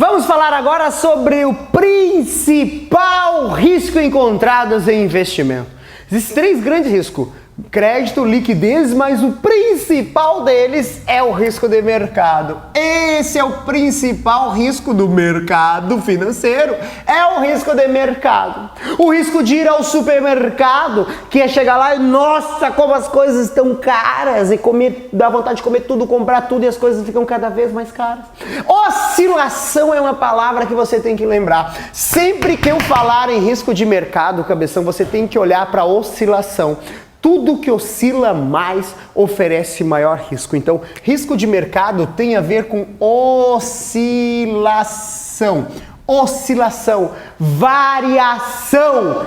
Vamos falar agora sobre o principal risco encontrado em investimento. Existem três grandes riscos: crédito, liquidez, mas o principal deles é o risco de mercado. Esse é o principal risco do mercado financeiro, é o risco de mercado. O risco de ir ao supermercado, que é chegar lá e, nossa, como as coisas estão caras, e comer, dá vontade de comer tudo, comprar tudo e as coisas ficam cada vez mais caras. Oscilação é uma palavra que você tem que lembrar. Sempre que eu falar em risco de mercado, cabeção, você tem que olhar para a oscilação. Tudo que oscila mais oferece maior risco. Então, risco de mercado tem a ver com oscilação. Oscilação, variação,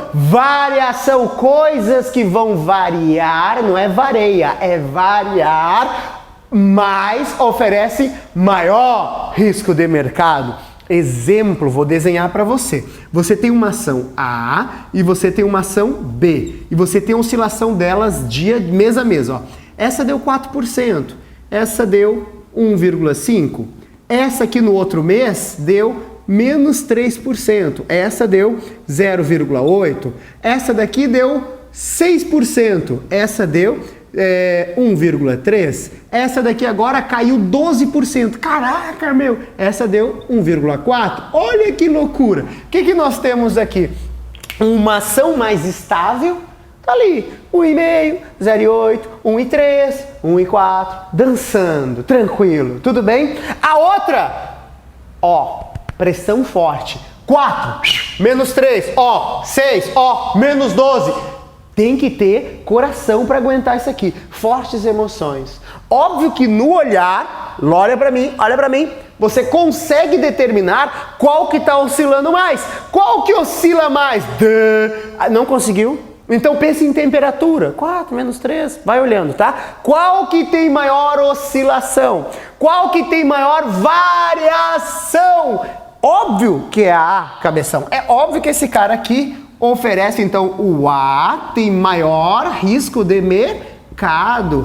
coisas que vão variar, não é vareia, é variar, mas oferece maior risco de mercado. Exemplo, vou desenhar para você. Você tem uma ação A e você tem uma ação B. E você tem a oscilação delas mês a mês. Ó. Essa deu 4%, essa deu 1,5%. Essa aqui no outro mês deu menos 3%. Essa deu 0,8%. Essa daqui deu 6%. Essa deu 1,3%. Essa daqui agora caiu 12%. Caraca, meu! Essa deu 1,4%. Olha que loucura! O que nós temos aqui? Uma ação mais estável, tá ali, 1,5%, 0,8%, 1,3%, 1,4%, dançando, tranquilo, tudo bem? A outra, ó, pressão forte, 4%, menos 3%, ó, 6%, ó, menos 12%. Tem que ter coração para aguentar isso aqui. Fortes emoções. Óbvio que no olhar, olha para mim, você consegue determinar qual que está oscilando mais. Qual que oscila mais? Não conseguiu? Então pense em temperatura. 4, menos 3, vai olhando, tá? Qual que tem maior oscilação? Qual que tem maior variação? Óbvio que é a A, cabeção. É óbvio que esse cara aqui oferece, então, o A tem maior risco de mercado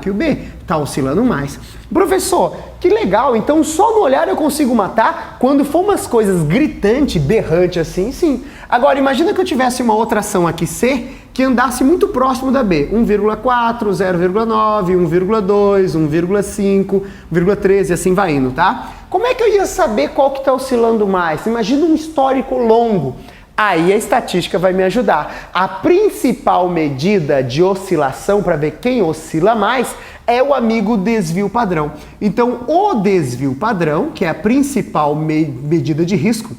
que o B. Está oscilando mais. Professor, que legal, então só no olhar eu consigo matar? Quando for umas coisas gritante, berrante assim, sim. Agora, imagina que eu tivesse uma outra ação aqui, C, que andasse muito próximo da B. 1,4, 0,9, 1,2, 1,5, 1,13 e assim vai indo, tá? Como é que eu ia saber qual que está oscilando mais? Imagina um histórico longo. Aí a estatística vai me ajudar. A principal medida de oscilação para ver quem oscila mais é o amigo desvio padrão. Então, o desvio padrão, que é a principal medida de risco,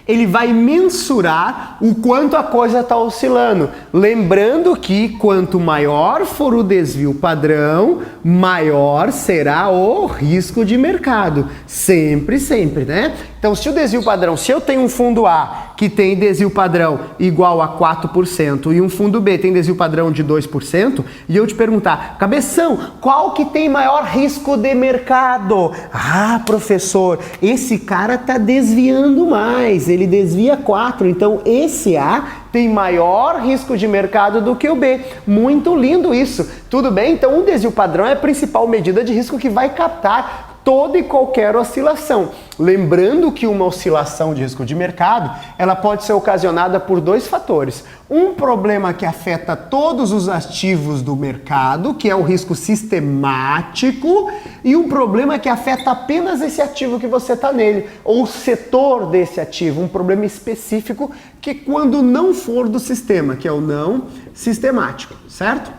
ele vai mensurar o quanto a coisa está oscilando. Lembrando que quanto maior for o desvio padrão, maior será o risco de mercado. Sempre, né? Então, se o desvio padrão, se eu tenho um fundo A que tem desvio padrão igual a 4% e um fundo B tem desvio padrão de 2%, e eu te perguntar, cabeção, qual que tem maior risco de mercado? Ah, professor, esse cara tá desviando mais, ele desvia 4%, então esse A tem maior risco de mercado do que o B. Muito lindo isso, tudo bem? Então, o desvio padrão é a principal medida de risco que vai captar toda e qualquer oscilação. Lembrando que uma oscilação de risco de mercado, ela pode ser ocasionada por dois fatores. Um problema que afeta todos os ativos do mercado, que é o risco sistemático, e um problema que afeta apenas esse ativo que você está nele, ou o setor desse ativo, um problema específico que quando não for do sistema, que é o não sistemático, certo?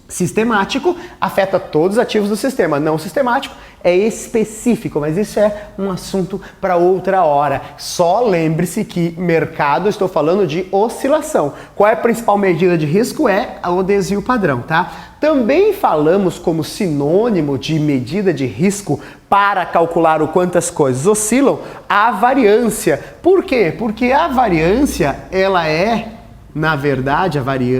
Sistemático afeta todos os ativos do sistema, não sistemático é específico, mas isso é um assunto para outra hora. Só lembre-se que mercado, estou falando de oscilação. Qual é a principal medida de risco? É o desvio padrão, tá? Também falamos como sinônimo de medida de risco para calcular o quanto as coisas oscilam, a variância. Por quê? Porque a variância, ela é, na verdade, a variância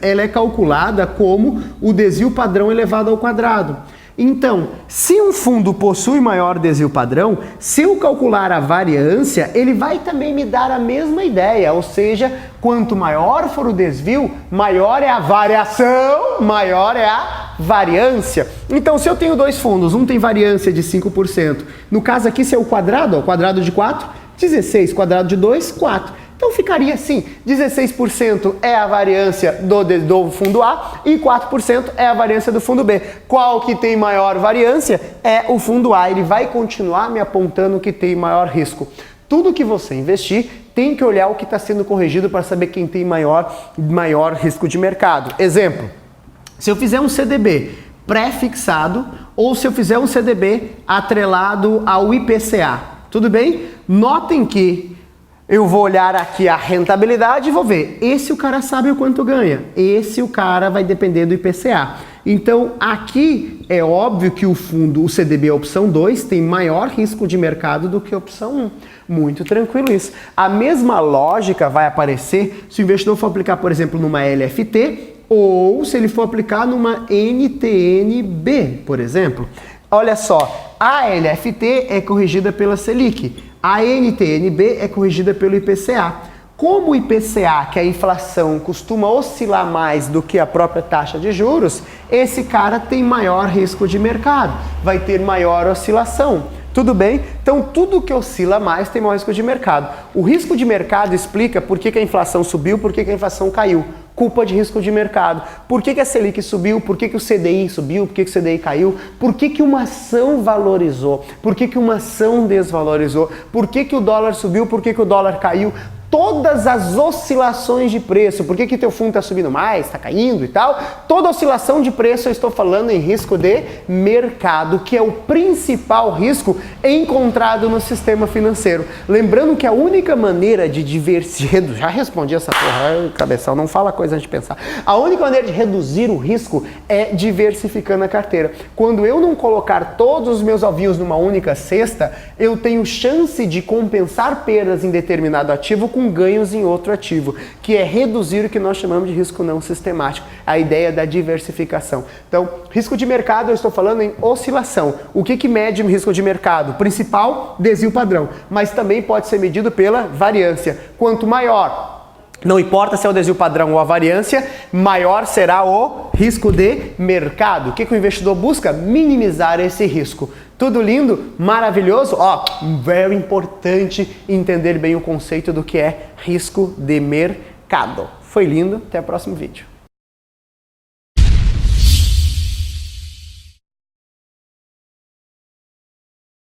ela é calculada como o desvio padrão elevado ao quadrado. Então, se um fundo possui maior desvio padrão, se eu calcular a variância, ele vai também me dar a mesma ideia, ou seja, quanto maior for o desvio, maior é a variação, maior é a variância. Então, se eu tenho dois fundos, um tem variância de 5%, no caso aqui, se é o quadrado, ó, quadrado de 4, 16, quadrado de 2, 4. Então ficaria assim, 16% é a variância do fundo A e 4% é a variância do fundo B. Qual que tem maior variância? É o fundo A, ele vai continuar me apontando que tem maior risco. Tudo que você investir tem que olhar o que está sendo corrigido para saber quem tem maior risco de mercado. Exemplo, se eu fizer um CDB pré-fixado ou se eu fizer um CDB atrelado ao IPCA, tudo bem? Notem que eu vou olhar aqui a rentabilidade e vou ver, esse o cara sabe o quanto ganha, esse o cara vai depender do IPCA. Então aqui é óbvio que o CDB, a opção 2, tem maior risco de mercado do que a opção 1. Muito tranquilo isso. A mesma lógica vai aparecer se o investidor for aplicar, por exemplo, numa LFT ou se ele for aplicar numa NTN-B, por exemplo. Olha só, a LFT é corrigida pela Selic, a NTN-B é corrigida pelo IPCA. Como o IPCA, que é a inflação, costuma oscilar mais do que a própria taxa de juros, esse cara tem maior risco de mercado, vai ter maior oscilação. Tudo bem? Então, tudo que oscila mais tem maior risco de mercado. O risco de mercado explica por que a inflação subiu, por que a inflação caiu. Culpa de risco de mercado. Por que a Selic subiu? Por que o CDI subiu? Por que o CDI caiu? Por que uma ação valorizou? Por que uma ação desvalorizou? Por que o dólar subiu? Por que o dólar caiu? Todas as oscilações de preço, por que teu fundo está subindo mais, está caindo e tal, toda oscilação de preço eu estou falando em risco de mercado, que é o principal risco encontrado no sistema financeiro. Lembrando que a única maneira de diversificar, já respondi essa porra, cabeção, não fala coisa antes de pensar. A única maneira de reduzir o risco é diversificando a carteira. Quando eu não colocar todos os meus ovinhos numa única cesta, eu tenho chance de compensar perdas em determinado ativo com ganhos em outro ativo, que é reduzir o que nós chamamos de risco não sistemático, a ideia da diversificação. Então, risco de mercado, eu estou falando em oscilação. O que mede o risco de mercado? Principal, desvio padrão, mas também pode ser medido pela variância. Quanto maior, não importa se é o desvio padrão ou a variância, maior será o risco de mercado. O que o investidor busca? Minimizar esse risco. Tudo lindo? Maravilhoso? Ó, very importante entender bem o conceito do que é risco de mercado. Foi lindo, até o próximo vídeo.